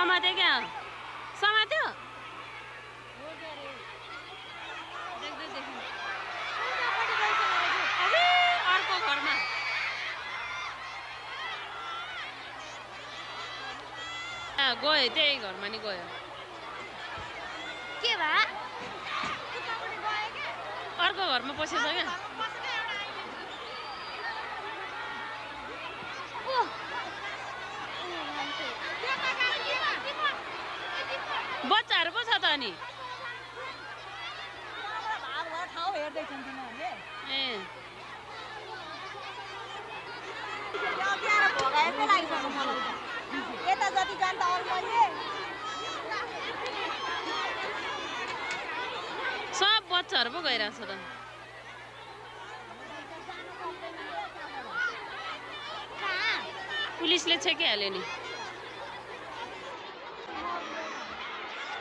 समाते क्या समात्यो अर्को घरमा गयो त्यही घरमा नि गयो के भा अर्को घरमा पसेछ क्या बच्चाहरू पो छ त अनि ए यता जति जान्छ अलमले सब बच्चाहरू पो गइरहेछ त पुलिसले छेकिहाल्यो नि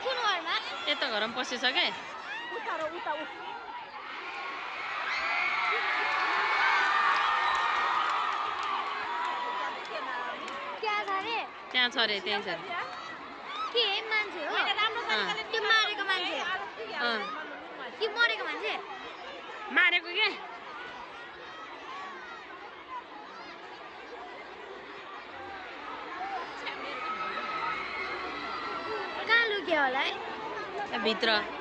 कुन घरमा यता घरमा पसेछ क्या त्यहाँ छ अरे त्यहीँ छ के मान्छे हो त्यो मारेको मान्छे कि मरेको मान्छे मारेको क्या कहाँ लुक्यो होला है भित्र